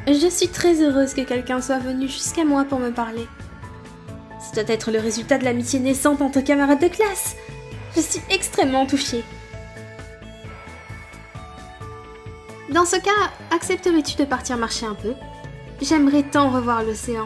Je suis très heureuse que quelqu'un soit venu jusqu'à moi pour me parler. Ce doit être le résultat de l'amitié naissante entre camarades de classe. Je suis extrêmement touchée. Dans ce cas, accepterais-tu de partir marcher un peu? J'aimerais tant revoir l'océan.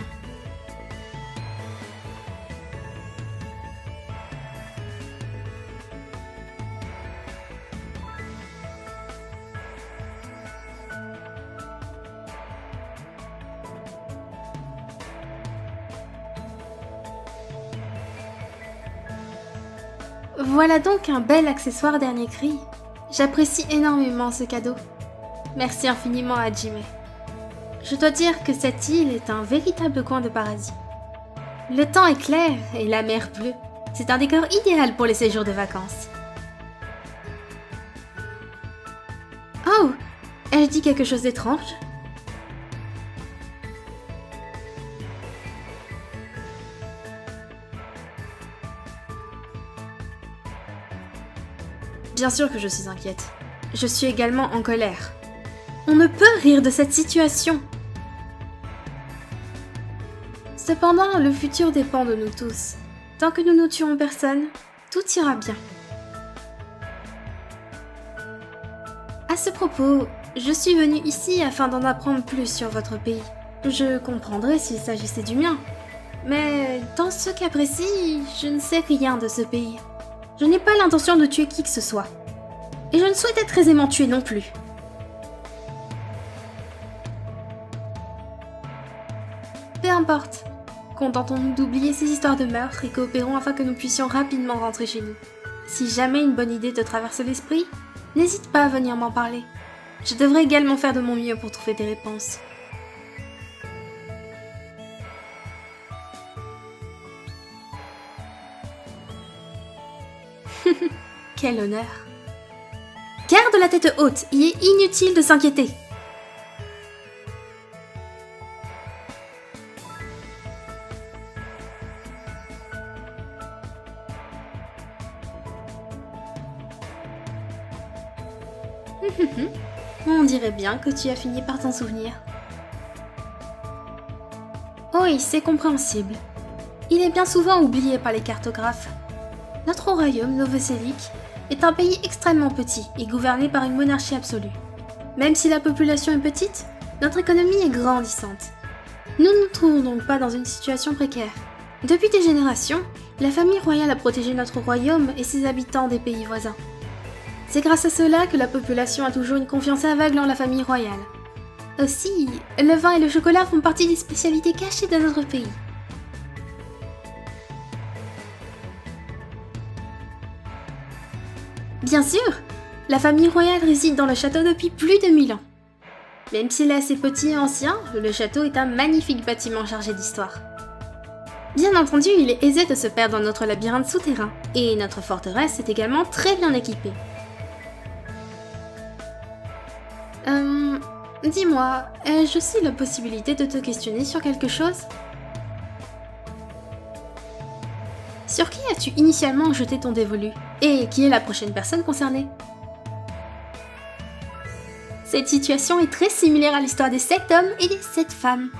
Voilà donc un bel accessoire dernier cri. J'apprécie énormément ce cadeau. Merci infiniment à Hajime. Je dois dire que cette île est un véritable coin de paradis. Le temps est clair et la mer bleue. C'est un décor idéal pour les séjours de vacances. Oh! Ai-je dit quelque chose d'étrange? Bien sûr que je suis inquiète. Je suis également en colère. On ne peut rire de cette situation. Cependant, le futur dépend de nous tous. Tant que nous ne tuons personne, tout ira bien. À ce propos, je suis venue ici afin d'en apprendre plus sur votre pays. Je comprendrais s'il s'agissait du mien. Mais dans ce cas précis, je ne sais rien de ce pays. Je n'ai pas l'intention de tuer qui que ce soit. Et je ne souhaite être aisément tuée non plus. Peu importe. Contentons-nous d'oublier ces histoires de meurtre et coopérons afin que nous puissions rapidement rentrer chez nous. Si jamais une bonne idée te traverse l'esprit, n'hésite pas à venir m'en parler. Je devrais également faire de mon mieux pour trouver des réponses. Quel honneur. Garde la tête haute, il est inutile de s'inquiéter. On dirait bien que tu as fini par t'en souvenir. Oui, c'est compréhensible. Il est bien souvent oublié par les cartographes. Notre royaume, Novoselic, est un pays extrêmement petit et gouverné par une monarchie absolue. Même si la population est petite, notre économie est grandissante. Nous ne nous trouvons donc pas dans une situation précaire. Depuis des générations, la famille royale a protégé notre royaume et ses habitants des pays voisins. C'est grâce à cela que la population a toujours une confiance aveugle en la famille royale. Aussi, le vin et le chocolat font partie des spécialités cachées de notre pays. Bien sûr, la famille royale réside dans le château depuis plus de 1000 ans. Même s'il est assez petit et ancien, le château est un magnifique bâtiment chargé d'histoire. Bien entendu, il est aisé de se perdre dans notre labyrinthe souterrain, et notre forteresse est également très bien équipée. Dis-moi, ai-je aussi la possibilité de te questionner sur quelque chose? Sur qui as-tu initialement jeté ton dévolu? Et qui est la prochaine personne concernée? Cette situation est très similaire à l'histoire des 7 hommes et des 7 femmes.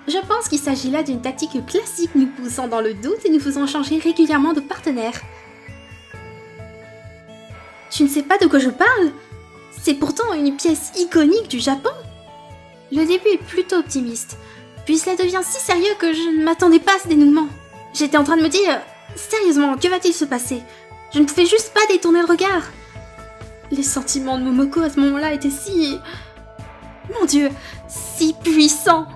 Je pense qu'il s'agit là d'une tactique classique nous poussant dans le doute et nous faisant changer régulièrement de partenaire. Tu ne sais pas de quoi je parle? C'est pourtant une pièce iconique du Japon. Le début est plutôt optimiste, puis cela devient si sérieux que je ne m'attendais pas à ce dénouement. J'étais en train de me dire, sérieusement, que va-t-il se passer? Je ne pouvais juste pas détourner le regard. Les sentiments de Momoko à ce moment-là étaient si... Mon Dieu, si puissants.